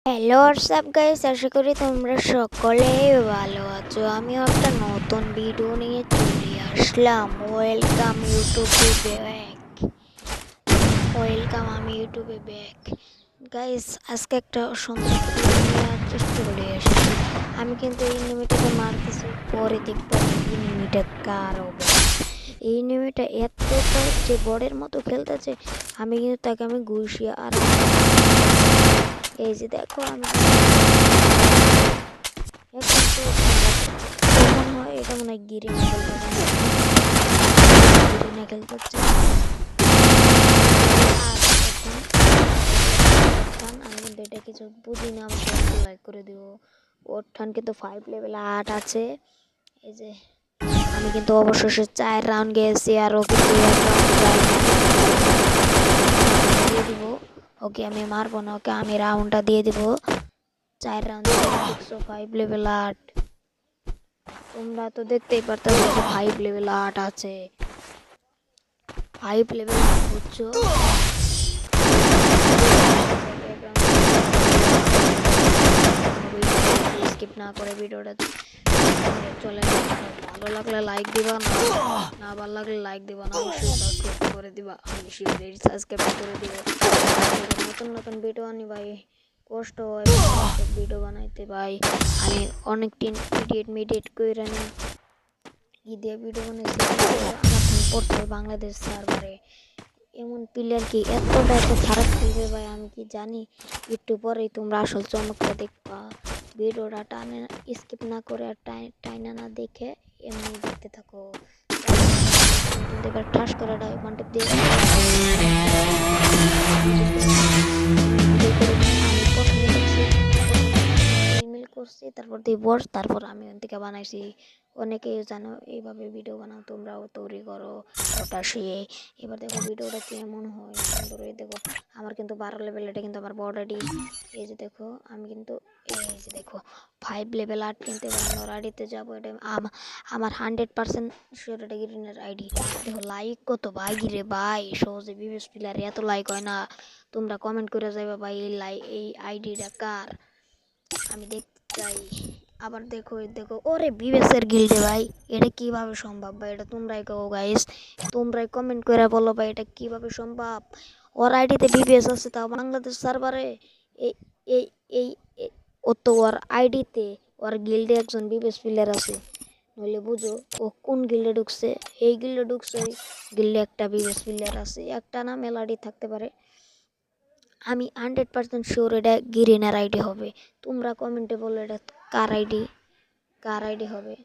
Hello WhatsApp guys, আশা করি তোমরা সকলেই ভালো আছো। আমিও একটা নতুন ভিডিও নিয়ে চলে আসলাম। আমি ইউটিউবে ব্যাক। গাইস, আজকে একটা সুন্দর ভিডিও নিয়ে চলে এসেছি। আমি কিন্তু এই এনিমিটাকে মারতেছি, পরে দেখবো এনিমিটা কার হবে। এই এনিমিটা এতটা যে বড়ের মতো খেলতেছে, আমি কিন্তু তাকে ঘুষিয়ে আর এই যে দেখো আমি মনে হয় এটা মনে হয় গিরিনে খেলতে হচ্ছে। আমি কিন্তু এটা কিছু বুঝি না, আমাকে লাইক করে দিব। ওর ঠান কিন্তু 5 লেভেল 8 আছে। এই যে আমি কিন্তু অবশেষে 4 রাউন্ড গেছি, আর ওকে 2 রাউন্ড দিয়ে দিব। ওকে আমি মারবো না, ওকে আমি রাউন্ডটা দিয়ে দিব। 4 রাউন্ড 5 লেভেল 8। তোমরা তো দেখতেই পারতো 5 লেভেল 8 আছে। 5 লেভেল বুঝছো? স্কিপ না করে ভিডিওটা চলে ভালো লাগলে লাইক দিবা, না ভালো লাগলে লাইক দিবা না, অবশ্যই সাবস্ক্রাইব করে দিবা। আমি শিওর সাবস্ক্রাইব করে দিব। নতুন নতুন ভিডিও আনি ভাই, কষ্ট হয় ভিডিও বানাইতে ভাই। আমি অনেক মিডিয়েট করে নি দিয়ে ভিডিও বানাইছি। আমার পড়ছে বাংলাদেশ সার্ভারে। এমন প্লেয়ার কি এতটা এত খারাপ খেলবে ভাই, আমি কি জানি। একটু পরেই তোমরা আসল চমকটা দেখবা। ভিডিওটা টানে স্কিপ না করে আর টাইনা না দেখে এমনি দেখতে থাকো। এবার ঠাস করে ডায়মন্ড দিয়ে করছি, তারপর দিয়ে বস, তারপর আমি ওখান থেকে বানাইছি। অনেকেই জানো এইভাবে ভিডিও বানাও, তোমরাও তৈরি করো ওটা শিখে। এবার দেখো ভিডিওটা কেমন হয়, সুন্দর। এই দেখো আমার কিন্তু 12 লেভেল, এটা কিন্তু আমার বডি। এই যে দেখো আমি কিন্তু এই যে দেখো 5 লেভেল 8 কিন্তু এবার আমি ওর আইডিতে যাবো। এটা আমার 100% শিওর এটা গ্রিনের আইডি। দেখো লাইক কত ভাই, গিরে ভাই সহজে বিবেস প্লেয়ার এত লাইক হয় না। তোমরা কমেন্ট করে যাবে ভাই এই আইডিটা কার, আমি দেখতে চাই। আবার দেখো দেখো ওরে বিবেসের গিল্ডে ভাই, এটা কিভাবে সম্ভব ভাই? এটা তোমরাই কও গাইস, তোমরাই কমেন্ট করে বলো ভাই এটা কিভাবে সম্ভব। ওর আইডিতে বিবিএস আছে, তাও বাংলাদেশ সার্ভারে। এই এই এই ও তো ওর আইডিতে ওর গিল্ডে একজন বিবিএস প্লেয়ার আছে। নইলে বুঝো ও কোন গিল্ডে ঢুকছে। এই গিল্ডে ঢুকছে, গিল্ডে একটা বিবিএস প্লেয়ার আছে, একটা না মেলাডি থাকতে পারে। আমি 100% শিওর এটা গিরিনার আইডি হবে। তোমরা কমেন্টে বলো এটা কার আইডি হবে।